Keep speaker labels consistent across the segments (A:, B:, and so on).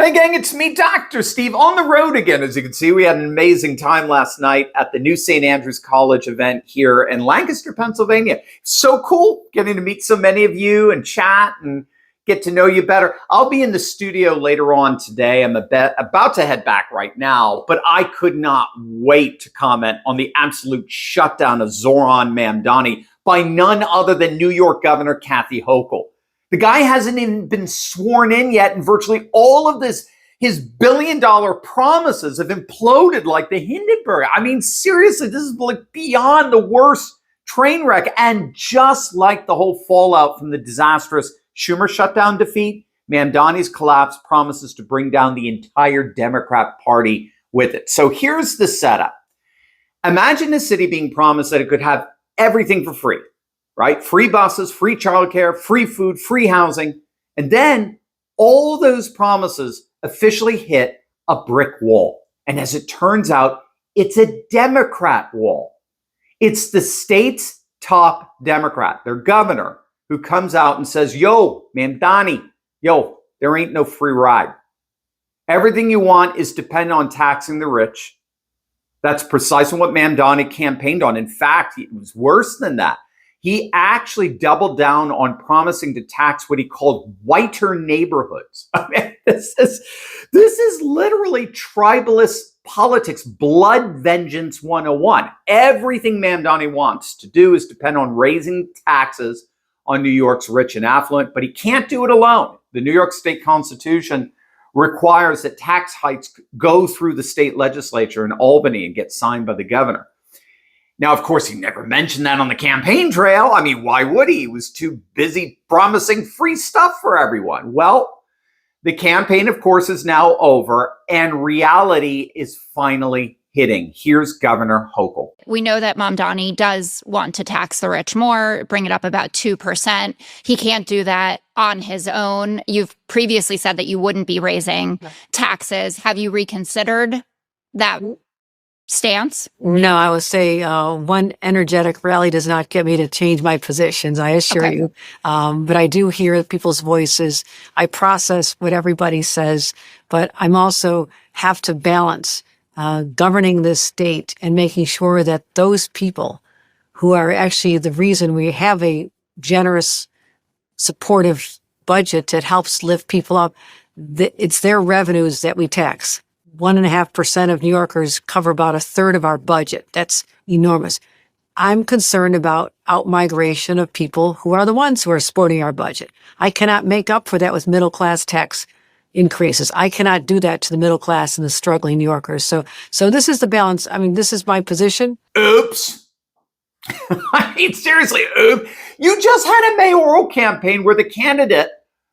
A: Hey gang, it's me, Dr. Steve, on the road again. As you can see, we had an amazing time last night at the new St. Andrews College event here in Lancaster, Pennsylvania. So cool getting to meet so many of you and chat and get to know you better. I'll be in the studio later on today. I'm about to head back right now, but I could not wait to comment on the absolute shutdown of Zohran Mamdani by none other than New York Governor Kathy Hochul. The guy hasn't even been sworn in yet, and virtually all of his billion-dollar promises have imploded like the Hindenburg. I mean, seriously, this is like beyond the worst train wreck. And just like the whole fallout from the disastrous Schumer shutdown defeat, Mamdani's collapse promises to bring down the entire Democrat Party with it. So here's the setup. Imagine a city being promised that it could have everything for free. Right? Free buses, free childcare, free food, free housing. And then all those promises officially hit a brick wall. And as it turns out, it's a Democrat wall. It's the state's top Democrat, their governor, who comes out and says, yo, Mamdani, there ain't no free ride. Everything you want is dependent on taxing the rich. That's precisely what Mamdani campaigned on. In fact, it was worse than that. He actually doubled down on promising to tax what he called whiter neighborhoods. I mean, this is literally tribalist politics, blood vengeance 101. Everything Mamdani wants to do is depend on raising taxes on New York's rich and affluent, but he can't do it alone. The New York State Constitution requires that tax hikes go through the state legislature in Albany and get signed by the governor. Now, of course, he never mentioned that on the campaign trail. I mean, why would he? He was too busy promising free stuff for everyone. Well, the campaign, of course, is now over, and reality is finally hitting. Here's Governor Hochul.
B: We know that Mamdani does want to tax the rich more, bring it up about 2%. He can't do that on his own. You've previously said that you wouldn't be raising taxes. Have you reconsidered that stance?
C: No, I would say one energetic rally does not get me to change my positions, I assure you. But I do hear people's voices. I process what everybody says, but I'm also have to balance governing this state and making sure that those people who are actually the reason we have a generous, supportive budget that helps lift people up, it's their revenues that we tax. 1.5% of New Yorkers cover about a third of our budget. That's enormous. I'm concerned about outmigration of people who are the ones who are supporting our budget. I cannot make up for that with middle-class tax increases. I cannot do that to the middle class and the struggling New Yorkers. So this is the balance. I mean, this is my position.
A: Oops. I mean, seriously, oops. You just had a mayoral campaign where the candidate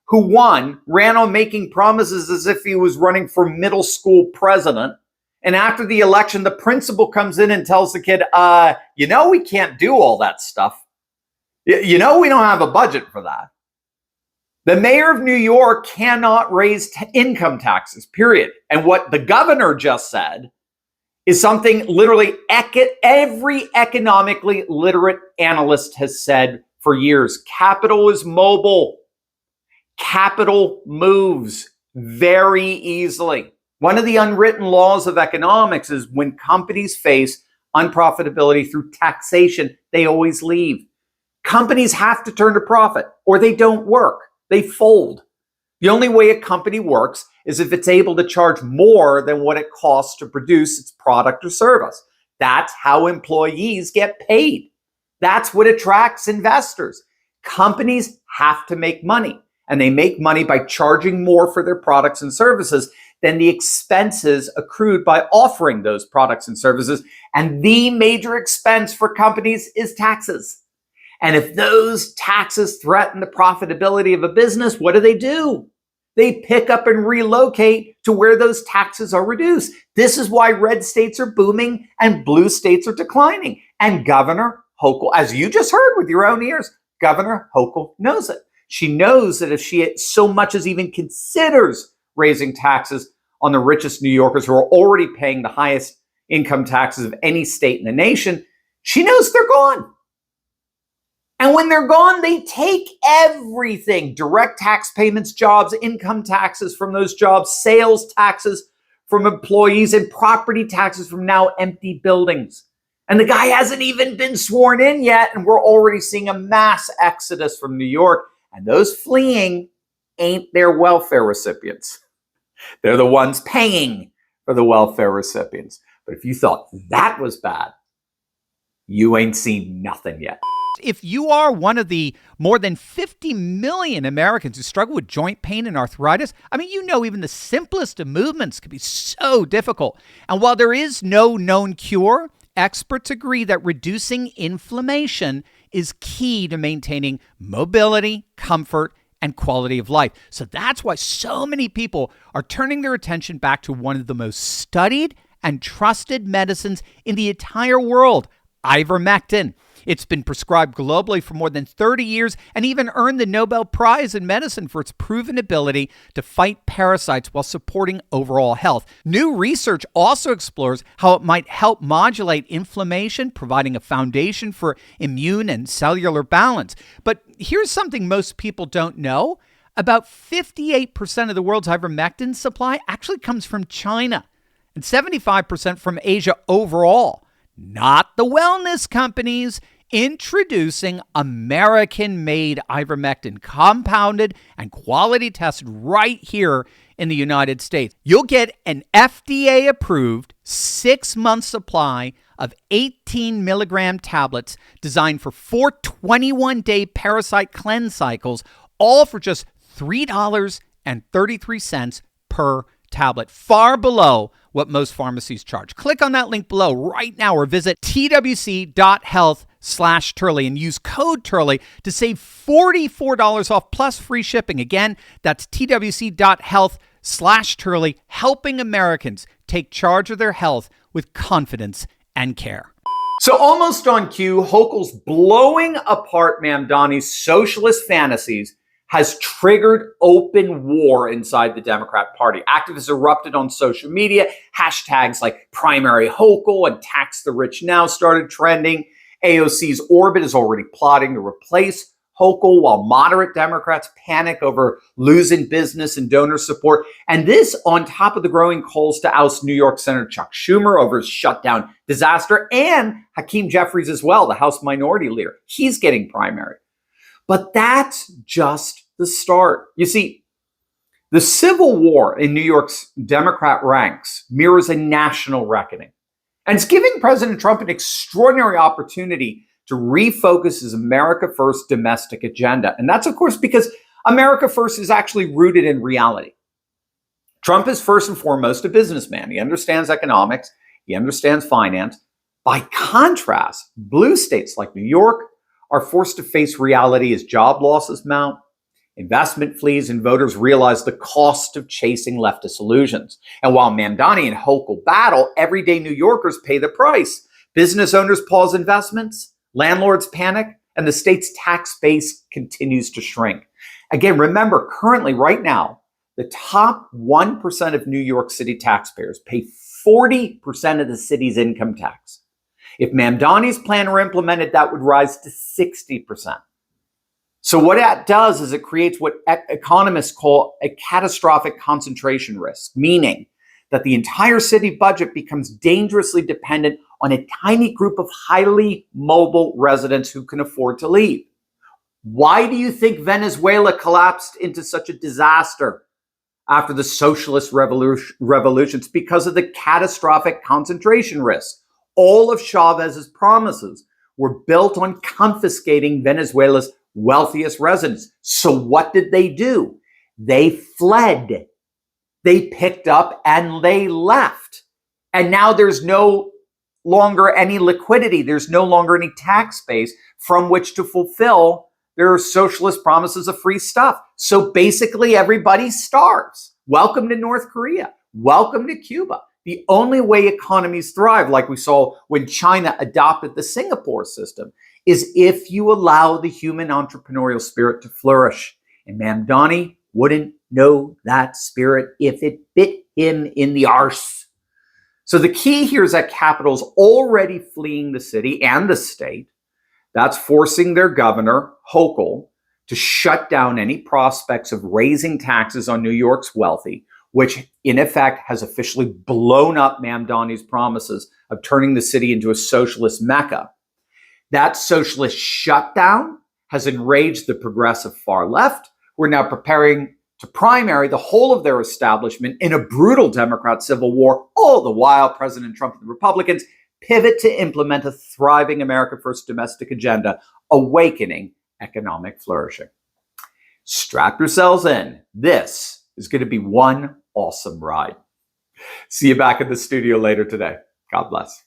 A: who won ran on making promises as if he was running for middle school president. And after the election, the principal comes in and tells the kid, we can't do all that stuff. We don't have a budget for that. The mayor of New York cannot raise income taxes, period. And what the governor just said is something literally every economically literate analyst has said for years. Capital is mobile. Capital moves very easily. One of the unwritten laws of economics is when companies face unprofitability through taxation, they always leave. Companies have to turn to profit or they don't work. They fold. The only way a company works is if it's able to charge more than what it costs to produce its product or service. That's how employees get paid. That's what attracts investors. Companies have to make money. And they make money by charging more for their products and services than the expenses accrued by offering those products and services. And the major expense for companies is taxes. And if those taxes threaten the profitability of a business, what do? They pick up and relocate to where those taxes are reduced. This is why red states are booming and blue states are declining. And Governor Hochul, as you just heard with your own ears, Governor Hochul knows it. She knows that if she so much as even considers raising taxes on the richest New Yorkers who are already paying the highest income taxes of any state in the nation, she knows they're gone. And when they're gone, they take everything: direct tax payments, jobs, income taxes from those jobs, sales taxes from employees, and property taxes from now empty buildings. And the guy hasn't even been sworn in yet, and we're already seeing a mass exodus from New York. And those fleeing ain't their welfare recipients. They're the ones paying for the welfare recipients. But if you thought that was bad, you ain't seen nothing yet.
D: If you are one of the more than 50 million Americans who struggle with joint pain and arthritis, I mean, you know, even the simplest of movements can be so difficult. And while there is no known cure, experts agree that reducing inflammation is key to maintaining mobility, comfort, and quality of life. So that's why so many people are turning their attention back to one of the most studied and trusted medicines in the entire world, ivermectin. It's been prescribed globally for more than 30 years and even earned the Nobel Prize in Medicine for its proven ability to fight parasites while supporting overall health. New research also explores how it might help modulate inflammation, providing a foundation for immune and cellular balance. But here's something most people don't know. About 58% of the world's ivermectin supply actually comes from China and 75% from Asia overall. Not the wellness companies. Introducing American-made ivermectin, compounded and quality tested right here in the United States. You'll get an FDA-approved 6-month supply of 18 milligram tablets designed for 4 21-day parasite cleanse cycles, all for just $3.33 per tablet, far below what most pharmacies charge. Click on that link below right now or visit twc.health/Turley and use code Turley to save $44 off plus free shipping. Again, that's twc.health/Turley, helping Americans take charge of their health with confidence and care.
A: So almost on cue, Hochul's blowing apart Mamdani's socialist fantasies has triggered open war inside the Democrat Party. Activists erupted on social media. Hashtags like primary Hochul and tax the rich now started trending. AOC's orbit is already plotting to replace Hochul, while moderate Democrats panic over losing business and donor support. And this on top of the growing calls to oust New York Senator Chuck Schumer over his shutdown disaster, and Hakeem Jeffries as well, the House Minority Leader. He's getting primary. But that's just the start. You see, the civil war in New York's Democrat ranks mirrors a national reckoning. And it's giving President Trump an extraordinary opportunity to refocus his America First domestic agenda. And that's, of course, because America First is actually rooted in reality. Trump is first and foremost a businessman. He understands economics. He understands finance. By contrast, blue states like New York are forced to face reality as job losses mount, investment flees, and voters realize the cost of chasing leftist illusions. And while Mamdani and Hochul battle, everyday New Yorkers pay the price. Business owners pause investments, landlords panic, and the state's tax base continues to shrink. Again, remember, currently, right now, the top 1% of New York City taxpayers pay 40% of the city's income tax. If Mamdani's plan were implemented, that would rise to 60%. So what that does is it creates what economists call a catastrophic concentration risk, meaning that the entire city budget becomes dangerously dependent on a tiny group of highly mobile residents who can afford to leave. Why do you think Venezuela collapsed into such a disaster after the socialist revolutions? Because of the catastrophic concentration risk. All of Chavez's promises were built on confiscating Venezuela's wealthiest residents. So what did they do? They fled. They picked up and they left. And now there's no longer any liquidity. There's no longer any tax base from which to fulfill their socialist promises of free stuff. So basically everybody starves. Welcome to North Korea. Welcome to Cuba. The only way economies thrive, like we saw when China adopted the Singapore system, is if you allow the human entrepreneurial spirit to flourish. And Mamdani wouldn't know that spirit if it bit him in the arse. So the key here is that capital's already fleeing the city and the state. That's forcing their governor, Hochul, to shut down any prospects of raising taxes on New York's wealthy, which in effect has officially blown up Mamdani's promises of turning the city into a socialist mecca. That socialist shutdown has enraged the progressive far left, who are now preparing to primary the whole of their establishment in a brutal Democrat civil war, all the while President Trump and the Republicans pivot to implement a thriving America First domestic agenda, awakening economic flourishing. Strap yourselves in. This is going to be one awesome ride. See you back in the studio later today. God bless.